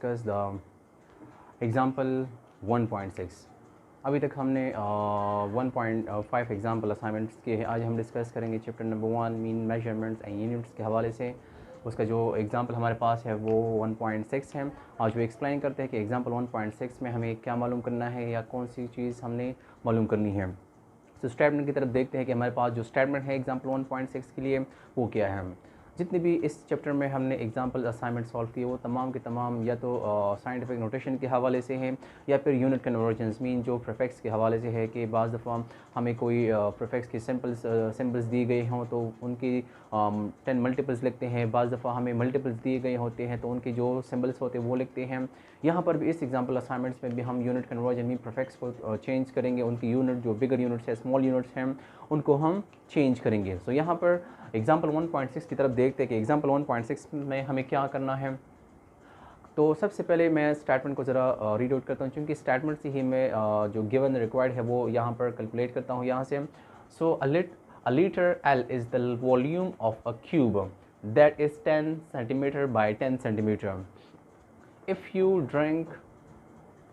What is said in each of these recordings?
Discuss the example 1.6। अभी तक हमने 1.5 एग्जाम्पल असाइनमेंट्स किए हैं। आज हम डिस्कस करेंगे chapter number 1 mean measurements and units के हवाले से। उसका जो एग्जाम्पल हमारे पास है वो 1.6 है। आज वो एक्सप्लेन करते हैं कि एग्जाम्पल 1.6 में हमें क्या मालूम करना है या कौन सी चीज़ हमने मालूम करनी है। तो स्टेटमेंट की तरफ देखते हैं कि हमारे पास जो स्टेटमेंट है एग्जाम्पल 1.6 के लिए वो क्या है। जितने भी इस चैप्टर में हमने एग्जाम्पल असाइनमेंट सॉल्व किए वो तमाम के तमाम या तो साइंटिफिक नोटेशन के हवाले से हैं या फिर यूनिट कन्वर्जन्स मीन जो प्रीफिक्स के हवाले से है कि बाज़ दफ़ा हमें कोई प्रीफिक्स के सिंपल्स दिए गए हों तो उनकी 10 मल्टीपल्स लिखते हैं। बाज़ दफ़ा हमें मल्टीपल्स दिए गए होते हैं तो उनके जो सिंबल्स होते हैं वो लिखते हैं। यहाँ पर भी इस एग्जाम्पल असाइनमेंट्स में भी हम यूनिट कन्वर्जन मीन प्रीफिक्स को चेंज करेंगे। उनकी यूनिट जो बिगर यूनिट्स है, स्मॉल यूनिट्स हैं, उनको हम चेंज करेंगे। सो यहाँ पर एग्जाम्पल 1.6 की तरफ देखते हैं कि एग्जाम्पल 1.6 में हमें क्या करना है। तो सबसे पहले मैं स्टेटमेंट को ज़रा रीड आउट करता हूँ, क्योंकि स्टेटमेंट से ही मैं जो गिवन रिक्वायर्ड है वो यहाँ पर कैलकुलेट करता हूँ यहाँ से। सो a liter L is the volume of a cube that is 10 centimeter by 10 centimeter. If you drink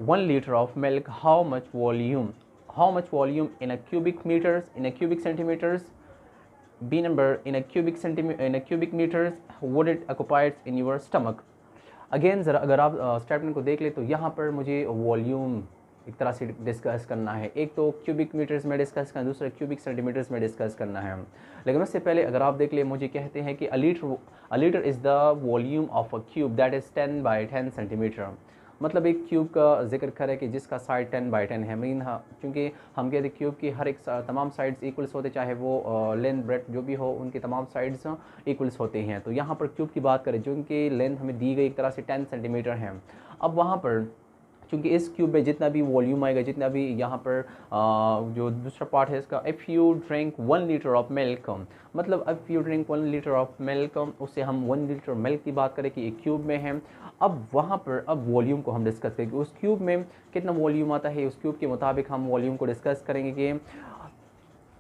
1 liter of milk, how much volume in a cubic meters, in a cubic centimeters, B number in a cubic meters would it occupies in your stomach. Again ज़रा अगर आप statement को देख ले तो यहाँ पर मुझे वॉल्यूम एक तरह से डिस्कस करना है। एक तो क्यूबिक मीटर्स में डिस्कस करना है, दूसरा क्यूबिक सेंटीमीटर्स में डिस्कस करना है। लेकिन उससे पहले अगर आप देख ले मुझे कहते हैं कि अ litre is the volume of a cube that is 10 by 10 centimetre. मतलब एक क्यूब का जिक्र करे कि जिसका साइड 10 by 10 है। मीन हाँ, क्योंकि हम कहते हैं क्यूब की हर एक तमाम साइड्स इक्वल्स होते, चाहे वो लेंथ ब्रेथ जो भी हो उनके तमाम साइड्स इक्वल्स होते हैं। तो यहाँ पर क्यूब की बात करें जो उनकी लेंथ हमें दी गई एक तरह से 10 सेंटीमीटर है। अब वहाँ पर चूँकि इस क्यूब में जितना भी वॉल्यूम आएगा, जितना भी यहाँ पर जो दूसरा पार्ट है इसका, if you drink 1 litre of milk, मतलब if you drink 1 litre of milk, उससे हम 1 लीटर मिल्क की बात करें कि एक क्यूब में है। अब वहाँ पर अब वॉल्यूम को हम डिस्कस करेंगे, उस क्यूब में कितना वॉल्यूम आता है, उस क्यूब के मुताबिक हम वॉल्यूम को डिस्कस करेंगे कि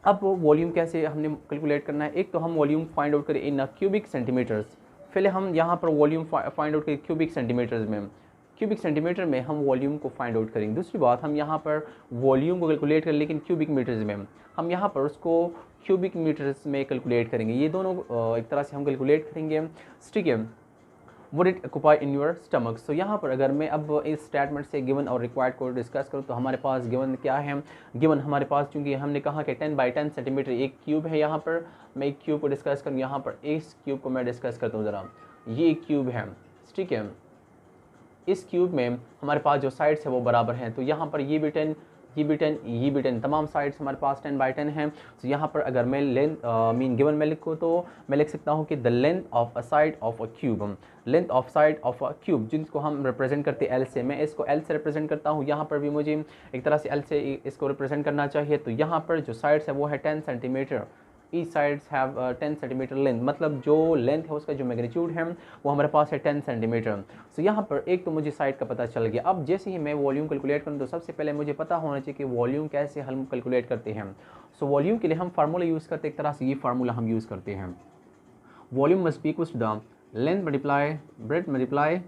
अब वॉल्यूम कैसे हमने कैलकुलेट करना है। एक तो हम वॉल्यूम फाइंड आउट करें इन क्यूबिक सेंटीमीटर्स। पहले हम यहाँ पर वॉल्यूम फाइंड आउट करें क्यूबिक सेंटीमीटर्स में, क्यूबिक सेंटीमीटर में हम वॉल्यूम को फाइंड आउट करेंगे। दूसरी बात, हम यहाँ पर वॉल्यूम को कैलकुलेट करें लेकिन क्यूबिक मीटर्स में, हम यहाँ पर उसको क्यूबिक मीटर्स में कैलकुलेट करेंगे। ये दोनों एक तरह से हम कैलकुलेट करेंगे, ठीक है। Would it occupy in your stomach. So यहाँ पर अगर मैं अब इस स्टेटमेंट से गिवन और रिक्वायर्ड को डिस्कस करूँ तो हमारे पास गिवन क्या है। गिवन हमारे पास, चूँकि हमने कहा कि 10 by 10 सेंटीमीटर एक क्यूब है, यहाँ पर मैं एक क्यूब को डिस्कस करूँ। यहाँ पर इस क्यूब को मैं डिस्कस करता हूँ ज़रा। ये एक क्यूब है, ठीक है। इस क्यूब में हमारे पास जो साइड्स है वो बराबर हैं, तो यहाँ पर ये भी 10, ये भी 10, ये भी 10, तमाम साइड्स हमारे पास 10 by 10 हैं। तो यहाँ पर अगर मैं लेंथ मीन गिवन में लिखूँ तो मैं लिख सकता हूँ कि the length of a side of a cube, length of side of a cube, जिसको हम रिप्रेजेंट करते हैं एल से। मैं इसको एल से रिप्रेजेंट करता हूँ। यहाँ पर भी मुझे एक तरह से एल से इसको रिप्रेजेंट करना चाहिए। तो यहाँ पर जो साइड्स है वो है 10 centimetre. Each sides have 10 centimetre length, मतलब जो लेंथ है उसका जो मैग्नीट्यूड है वो हमारे पास है 10 सेंटीमीटर। सो यहाँ पर एक तो मुझे साइड का पता चल गया। अब जैसे ही मैं वॉल्यूम कैलकुलेट करूँ तो सबसे पहले मुझे पता होना चाहिए कि वॉल्यूम कैसे हम कैलकुलेट करते हैं। सो वॉल्यूम के लिए हम फार्मूला यूज़ करते हैं, एक तरह से ये फार्मूला हम यूज़ करते हैं। Volume must be equals to the length multiply breadth multiply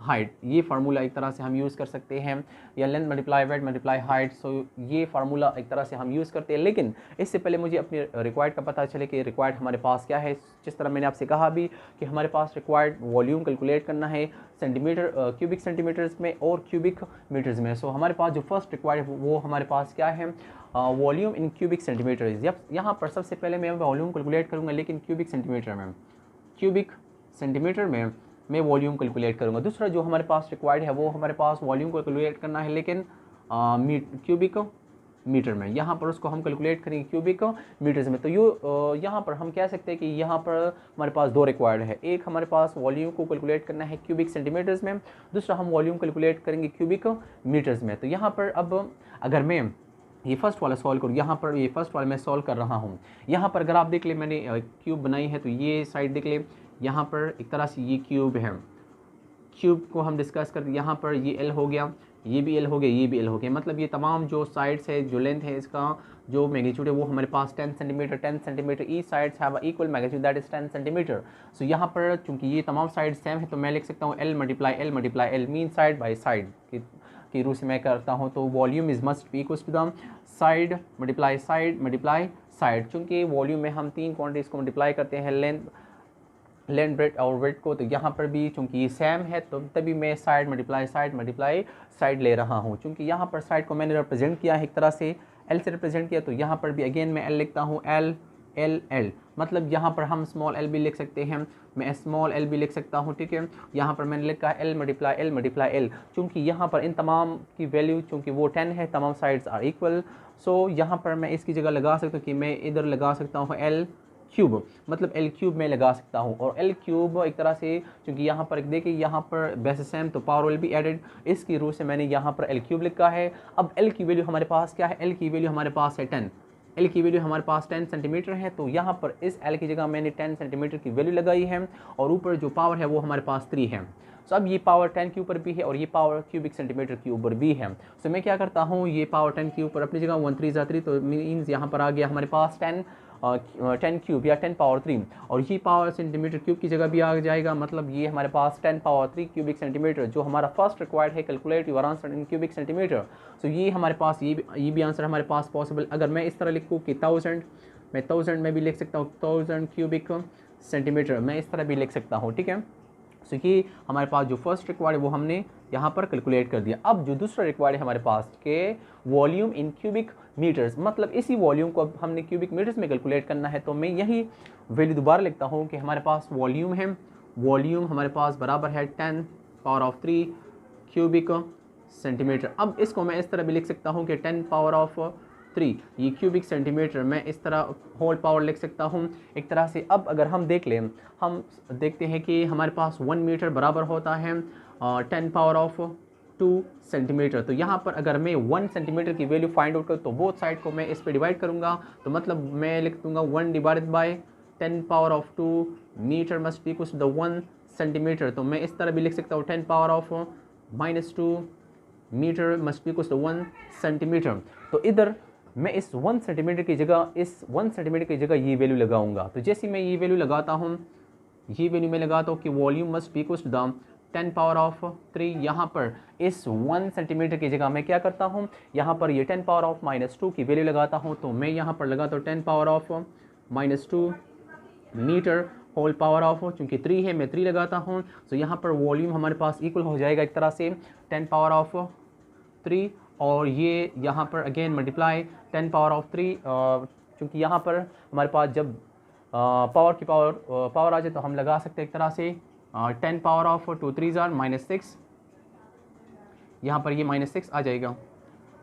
height. ये फार्मूला एक तरह से हम यूज़ कर सकते हैं, या length multiply breadth multiply height. So ये फार्मूला एक तरह से हम यूज़ करते हैं। लेकिन इससे पहले मुझे अपने रिक्वायर्ड का पता चले कि रिक्वायर्ड हमारे पास क्या है। जिस तरह मैंने आपसे कहा भी कि हमारे पास रिक्वायर्ड वॉल्यूम कैलकुलेट करना है सेंटीमीटर, क्यूबिक सेंटीमीटर्स में और क्यूबिक मीटर्स में। सो हमारे पास जो फर्स्ट रिक्वायर्ड है वो हमारे पास क्या है, वॉल्यूम इन क्यूबिक सेंटीमीटर्स। यहाँ पर सबसे पहले मैं वॉल्यूम कैलकुलेट करूँगा लेकिन क्यूबिक सेंटीमीटर में, क्यूबिक सेंटीमीटर में मैं वॉल्यूम कैलकुलेट करूँगा। दूसरा जो हमारे पास रिक्वायर्ड है वो हमारे पास वॉल्यूम को कैलकुलेट करना है लेकिन क्यूबिक मीटर में। यहाँ पर उसको हम कैलकुलेट करेंगे क्यूबिक मीटर्स में। तो यहाँ पर हम कह सकते हैं कि यहाँ पर हमारे पास दो रिक्वायर्ड है। एक हमारे पास वॉल्यूम को कैलकुलेट करना है क्यूबिक सेंटीमीटर्स में, दूसरा हम वॉल्यूम कैलकुलेट करेंगे क्यूबिक मीटर्स में। तो यहाँ पर अब अगर मैं ये फर्स्ट वाला सॉल्व करूँ, यहाँ पर ये फर्स्ट वाला मैं सॉल्व कर रहा हूँ। यहाँ पर अगर आप देख ले मैंने क्यूब बनाई है तो ये साइड देख ले, यहाँ पर एक तरह से ये क्यूब है। क्यूब को हम डिस्कस करते, यहाँ पर ये एल हो गया, ये भी एल हो गया, ये भी एल हो गया, मतलब ये तमाम जो साइड्स है, जो लेंथ है, इसका जो मैग्नीट्यूड है वो हमारे पास 10 सेंटीमीटर 10 सेंटीमीटर, ई sides have equal magnitude that is 10 centimetre. So यहाँ पर चूंकि ये तमाम साइड सेम है तो मैं लिख सकता हूँ L multiply L mean side by side की रूप से मैं करता हूँ। तो volume is must be equal to the side multiply side. चूँकि वॉल्यूम में हम तीन क्वान्टिटीज़ को मल्टीप्लाई करते हैं, लेंथ ब्रेथ और वेट को, तो यहाँ पर भी चूंकि ये सेम है तो तभी मैं साइड मल्टीप्लाई साइड ले रहा हूँ। चूंकि यहाँ पर साइड को मैंने रिप्रेजेंट किया है एक तरह से एल से रिप्रेजेंट किया, तो यहाँ पर भी अगेन मैं एल लिखता हूँ, एल मतलब यहाँ पर हम स्मॉल एल भी लिख सकते हैं, मैं स्मॉल एल भी लिख सकता हूँ, ठीक है। यहाँ पर मैंने लिखा है एल मल्टीप्लाई एल, चूँकि यहाँ पर इन तमाम की वैल्यू चूँकि वो 10 है, तमाम साइड्स आर इक्वल। सो यहाँ पर मैं इसकी जगह लगा सकता हूँ कि मैं इधर लगा सकता हूँ एल क्यूब, मतलब एल क्यूब में लगा सकता हूँ। और एल क्यूब एक तरह से चूँकि यहाँ पर देखिए यहाँ पर बेस सेम तो पावर विल बी एडेड, इसकी रूप से मैंने यहाँ पर एल क्यूब लिखा है। अब एल की वैल्यू हमारे पास क्या है, एल की वैल्यू हमारे पास है 10, एल की वैल्यू हमारे पास 10 सेंटीमीटर है, तो यहाँ पर इस एल की जगह मैंने 10 सेंटीमीटर की वैल्यू लगाई है और ऊपर जो पावर है वो हमारे पास 3 है। सो अब ये पावर 10 के ऊपर भी है और ये पावर क्यूबिक सेंटीमीटर के ऊपर भी है। सो मैं क्या करता हूँ, ये पावर 10 के ऊपर अपनी जगह 1 3 3, तो मीन्स यहाँ पर आ गया हमारे पास 10 क्यूब या 10 पावर 3, और ये पावर सेंटीमीटर क्यूब की जगह भी आ जाएगा, मतलब ये हमारे पास 10 पावर 3 क्यूबिक सेंटीमीटर, जो हमारा फर्स्ट रिक्वायर्ड है calculate your answer in cubic centimetre. So ये हमारे पास ये भी आंसर हमारे पास पॉसिबल। अगर मैं इस तरह लिखूँ कि 1000, मैं 1000 में भी लिख सकता हूँ 1000 क्यूबिक सेंटीमीटर, मैं इस तरह भी लिख सकता हूँ, ठीक है। सो ये हमारे पास जो फर्स्ट रिक्वायर्ड है वो हमने यहाँ पर कैलकुलेट कर दिया। अब जो दूसरा रिक्वायर्ड है हमारे पास के वॉल्यूम इन क्यूबिक मीटर्स, मतलब इसी वॉल्यूम को अब हमने क्यूबिक मीटर्स में कैलकुलेट करना है, तो मैं यही वैल्यू दोबारा लिखता हूँ कि हमारे पास वॉल्यूम है, वॉल्यूम हमारे पास बराबर है 10 पावर ऑफ 3 क्यूबिक सेंटीमीटर। अब इसको मैं इस तरह भी लिख सकता हूँ कि 10 पावर ऑफ 3 ये क्यूबिक सेंटीमीटर, मैं इस तरह होल पावर लिख सकता हूँ एक तरह से। अब अगर हम देख लें, हम देखते हैं कि हमारे पास 1 मीटर बराबर होता है 10 पावर ऑफ 2 सेंटीमीटर। तो यहाँ पर अगर मैं 1 सेंटीमीटर की वैल्यू फाइंड आउट करूँ तो बोथ साइड को मैं इस पर डिवाइड करूँगा, तो मतलब मैं लिख दूँगा 1 divided by 10 power of 2 metre must be equal to the 1 centimetre. तो मैं इस तरह भी लिख सकता हूँ 10 power of -2 metre must be equal to 1 centimetre. तो इधर मैं इस 1 सेंटीमीटर की जगह ये वैल्यू लगाऊंगा। तो जैसे मैं ये वैल्यू लगाता हूँ, ये वैल्यू मैं लगाता हूँ कि volume must be equal to the 10 power of 3, यहाँ पर इस 1 सेंटीमीटर की जगह मैं क्या करता हूँ, यहाँ पर ये 10 पावर ऑफ -2 की वैल्यू लगाता हूँ, तो मैं यहाँ पर लगाता हूँ 10 power of -2 metre whole power of, चूँकि 3 है मैं 3 लगाता हूँ। तो यहाँ पर वॉल्यूम हमारे पास इक्वल हो जाएगा एक तरह से 10 पावर ऑफ 3, और ये यहाँ पर अगेन मल्टीप्लाई 10 पावर ऑफ 3, चूँकि यहाँ पर हमारे पास जब पावर आ जाए तो हम लगा सकते हैं एक तरह से 10 पावर ऑफ 2 3 -6, यहाँ पर ये -6 आ जाएगा,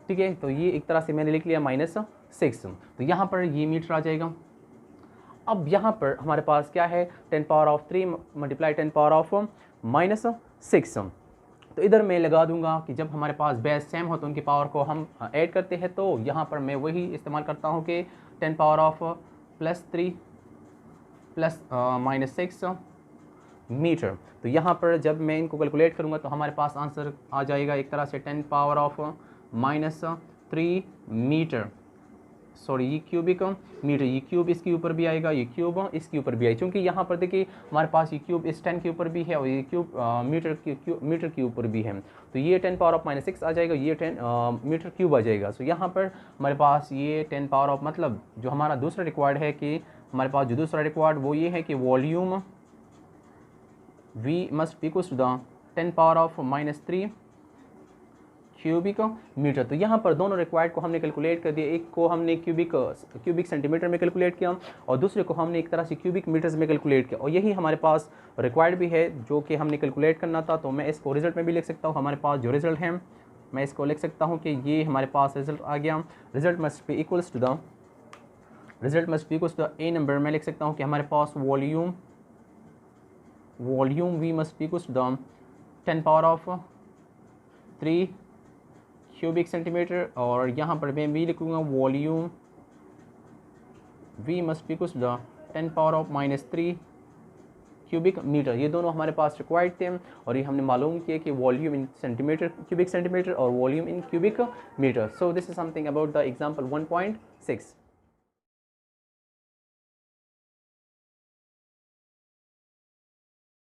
ठीक है। तो ये एक तरह से मैंने लिख लिया -6, तो यहाँ पर ये मीटर आ जाएगा। अब यहाँ पर हमारे पास क्या है, 10 power of 3 multiply 10 power of -6, तो इधर मैं लगा दूंगा कि जब हमारे पास बेस सेम हो तो उनकी पावर को हम ऐड करते हैं, तो यहाँ पर मैं वही इस्तेमाल करता हूँ कि 10 पावर ऑफ +3 प्लस -6 मीटर। तो यहाँ पर जब मैं इनको कैलकुलेट करूँगा तो हमारे पास आंसर आ जाएगा एक तरह से 10 पावर ऑफ -3 मीटर, सॉरी ये क्यूबिक मीटर, ये क्यूब इसके ऊपर भी आएगा, ये क्यूब इसके ऊपर भी आएगा, क्योंकि यहाँ पर देखिए हमारे पास ये क्यूब इस 10 के ऊपर भी है और ये क्यूब मीटर के ऊपर भी है, तो ये 10 पावर ऑफ -6 आ जाएगा, ये 10 मीटर क्यूब आ जाएगा। सो यहाँ पर हमारे पास ये 10 पावर ऑफ, मतलब जो हमारा दूसरा रिक्वायर्ड है कि हमारे पास जो दूसरा रिक्वायर्ड वो ये है कि volume V must be equal to the 10 power of -3 cubic metre. तो यहाँ पर दोनों रिक्वायर्ड को हमने कैलकुलेट कर दिया, एक को हमने क्यूबिक सेंटीमीटर में कैलकुलेट किया और दूसरे को हमने एक तरह से क्यूबिक मीटर्स में कैलकुलेट किया, और यही हमारे पास रिक्वायर्ड भी है जो कि हमने कैलकुलेट करना था। तो मैं इसको रिजल्ट में भी लिख सकता हूँ, हमारे पास जो रिजल्ट है मैं इसको लिख सकता हूँ कि ये हमारे पास रिजल्ट आ गया। Result must be equals to the a number, मैं लिख सकता हूँ कि हमारे पास volume V must be equals to the 10 power of 3 cubic centimetre, और यहाँ पर मैं भी लिखूँगा volume V must be equals to the 10 power of -3 cubic metre, ये दोनों हमारे पास रिक्वायर्ड थे और ये हमने मालूम किया कि volume in centimetre, cubic centimetre और volume in cubic metre. So this is something about the example 1.6.